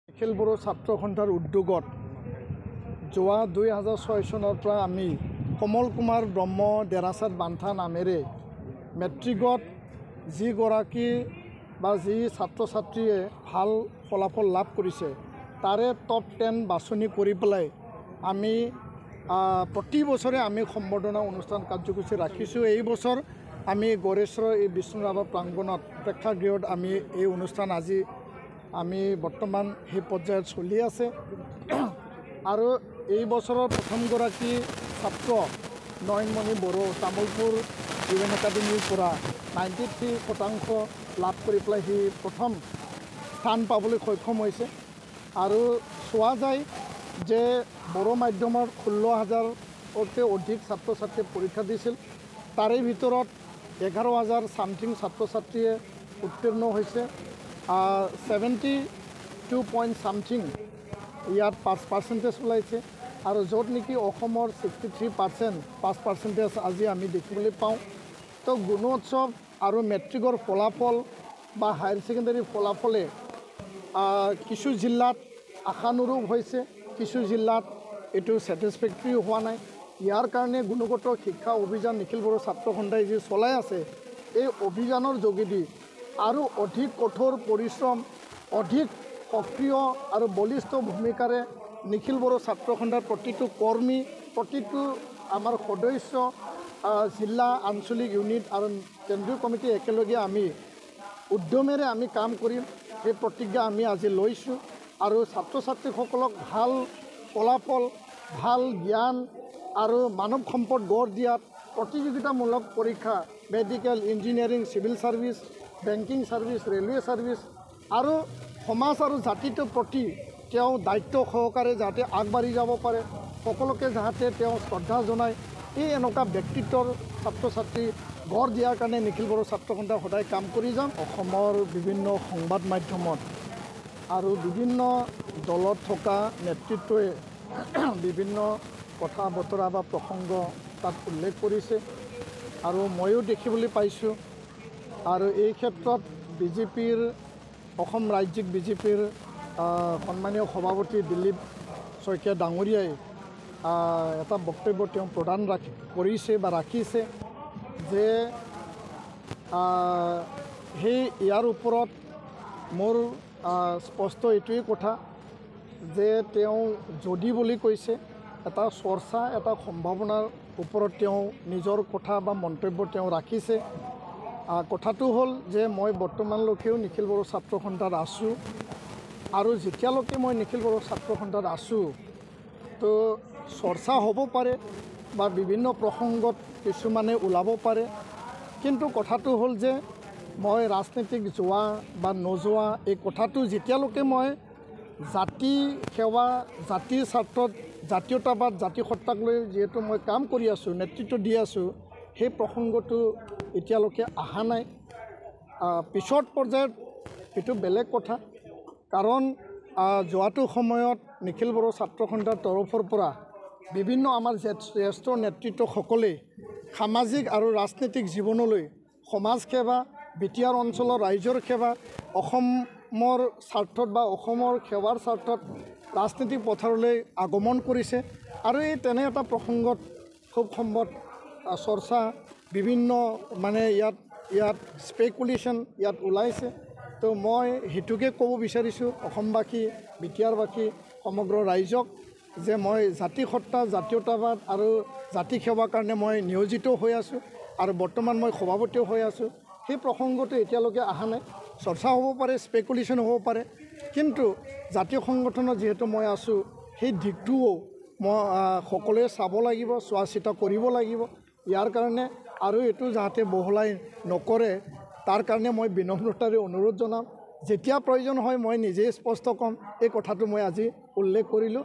নিখিল বড়ো ছাত্ৰ সন্থাৰ উদ্যোগত যোৱা 2006 চনৰ পৰা আমি কমল কুমাৰ ব্ৰহ্ম ডেৰাচাত বান্ধা নামেৰে মেট্ৰিকত যিগৰাকী বা যি ছাত্ৰ ছাত্ৰীয়ে ভাল ফলাফল লাভ কৰিছে তাৰে টপ 10 বাছনি কৰি পেলাই আমি প্ৰতি বছৰে আমি সম্বৰ্ধনা অনুষ্ঠান কাৰ্যসূচী ৰাখিছোঁ। এই বছৰ আমি গড়েশ্বৰ এই বিষ্ণু ৰাভা প্ৰাংগণত প্ৰেক্ষাগৃহত আমি এই অনুষ্ঠান আজি আমি বৰ্তমান সেই পৰ্যায়ত চলি আছে আৰু এই বছৰৰ প্ৰথমগৰাকী ছাত্ৰ নয়নমণি বড়ো তামুলপুৰ ইউএন একাডেমীৰ পৰা 93% লাভ কৰি পেলাই সি প্ৰথম স্থান পাবলৈ সক্ষম হৈছে। আৰু চোৱা যায় যে বড়ো মাধ্যমৰ 16,000তকৈ অধিক ছাত্ৰ ছাত্ৰীয়ে পৰীক্ষা দিছিল, তাৰে ভিতৰত 11,000 ছামথিং ছাত্ৰ ছাত্ৰীয়ে উত্তীৰ্ণ হৈছে। 72.something ইয়াত 5% ওলাইছে আৰু য'ত নেকি অসমৰ 63% 5% আজি আমি দেখিবলৈ পাওঁ। তো গুণোৎসৱ আৰু মেট্ৰিকৰ ফলাফল বা হায়াৰ ছেকেণ্ডাৰী ফলাফলে কিছু জিলাত আশানুৰূপ হৈছে, কিছু জিলাত এইটো ছেটিছফেক্টৰী হোৱা নাই। ইয়াৰ কাৰণে গুণগত শিক্ষা অভিযান নিখিল বড়ো ছাত্ৰ সন্থাই যি চলাই আছে, এই অভিযানৰ যোগেদি আৰু অধিক কঠোৰ পৰিশ্ৰম, অধিক সক্ৰিয় আৰু বলিষ্ঠ ভূমিকাৰে নিখিল বড়ো ছাত্ৰ সন্থাৰ প্ৰতিটো কৰ্মী, প্ৰতিটো আমাৰ সদস্য, জিলা আঞ্চলিক ইউনিট আৰু কেন্দ্ৰীয় কমিটি একেলগে আমি উদ্যমেৰে আমি কাম কৰিম, সেই প্ৰতিজ্ঞা আমি আজি লৈছোঁ। আৰু ছাত্ৰ ছাত্ৰীসকলক ভাল ফলাফল, ভাল জ্ঞান আৰু মানৱ সম্পদ গঢ় দিয়াত প্ৰতিযোগিতামূলক পৰীক্ষা medical, engineering, civil service, banking service, railway service আৰু সমাজ আৰু জাতিটোৰ প্ৰতি তেওঁ দায়িত্ব সহকাৰে যাতে আগবাঢ়ি যাব পাৰে, সকলোকে যাতে তেওঁ শ্ৰদ্ধা জনায়, এই এনেকুৱা ব্যক্তিত্বৰ ছাত্ৰ ছাত্ৰী গঢ় দিয়াৰ কাৰণে নিখিল বড়ো ছাত্ৰ সন্থাই সদায় কাম কৰি যাম। অসমৰ বিভিন্ন সংবাদ মাধ্যমত আৰু বিভিন্ন দলত থকা নেতৃত্বই বিভিন্ন কথা বতৰা বা প্ৰসংগ তাত উল্লেখ কৰিছে আৰু ময়ো দেখিবলৈ পাইছোঁ। আৰু এই ক্ষেত্ৰত বিজেপিৰ অসম ৰাজ্যিক বিজেপিৰ সন্মানীয় সভাপতি দিলীপ শইকীয়া ডাঙৰীয়াই এটা বক্তব্য তেওঁ প্ৰদান কৰিছে বা ৰাখিছে যে সেই ইয়াৰ ওপৰত মোৰ স্পষ্ট এইটোৱেই কথা যে তেওঁ যদি বুলি কৈছে এটা চৰ্চা, এটা সম্ভাৱনাৰ ওপৰত তেওঁ নিজৰ কথা বা মন্তব্য তেওঁ ৰাখিছে। কথাটো হ'ল যে মই বৰ্তমানলৈকেও নিখিল বড়ো ছাত্ৰ সন্থাত আছোঁ আৰু যেতিয়ালৈকে মই নিখিল বড়ো ছাত্ৰ সন্থাত আছোঁ তো চৰ্চা হ'ব পাৰে বা বিভিন্ন প্ৰসংগত কিছুমানে ওলাব পাৰে, কিন্তু কথাটো হ'ল যে মই ৰাজনীতিক যোৱা বা নোযোৱা এই কথাটো যেতিয়ালৈকে মই জাতি সেৱা, জাতিৰ স্বাৰ্থত, জাতীয়তাবাদ, জাতিসত্তাক লৈ যিহেতু মই কাম কৰি আছোঁ, নেতৃত্ব দি আছোঁ, সেই প্ৰসংগটো এতিয়ালৈকে অহা নাই। পিছৰ পৰ্যায়ত এইটো বেলেগ কথা, কাৰণ যোৱাটো সময়ত নিখিল বড়ো ছাত্ৰ সন্থাৰ তৰফৰ পৰা বিভিন্ন আমাৰ জ্যেষ্ঠ নেতৃত্বসকলে সামাজিক আৰু ৰাজনৈতিক জীৱনলৈ সমাজ সেৱা, বিটিআৰ অঞ্চলৰ ৰাইজৰ সেৱা, অসমৰ স্বাৰ্থত বা অসমৰ সেৱাৰ স্বাৰ্থত ৰাজনৈতিক পথাৰলৈ আগমন কৰিছে। আৰু এই তেনে এটা প্ৰসংগত খুব সম্ভৱ চৰ্চা বিভিন্ন মানে ইয়াত স্পেকুলেশ্যন ইয়াত ওলাইছে। তো মই সেইটোকে ক'ব বিচাৰিছোঁ অসমবাসী, বিটিআৰবাসী, সমগ্ৰ ৰাইজক যে মই জাতিসত্তা, জাতীয়তাবাদ আৰু জাতি সেৱাৰ কাৰণে মই নিয়োজিত হৈ আছোঁ আৰু বৰ্তমান মই সভাপতিও হৈ আছোঁ। সেই প্ৰসংগটো এতিয়ালৈকে অহা নাই। চৰ্চা হ'ব পাৰে, স্পেকুলেশ্যন হ'ব পাৰে, কিন্তু জাতীয় সংগঠনত যিহেতু মই আছোঁ সেই দিশটোও মই সকলোৱে চাব লাগিব, চোৱা চিতা কৰিব লাগিব। ইয়াৰ কাৰণে আৰু এইটো যাতে বহলাই নকৰে তাৰ কাৰণে মই বিনম্ৰতাৰে অনুৰোধ জনাম। যেতিয়া প্ৰয়োজন হয় মই নিজেই স্পষ্ট ক'ম, এই কথাটো মই আজি উল্লেখ কৰিলোঁ।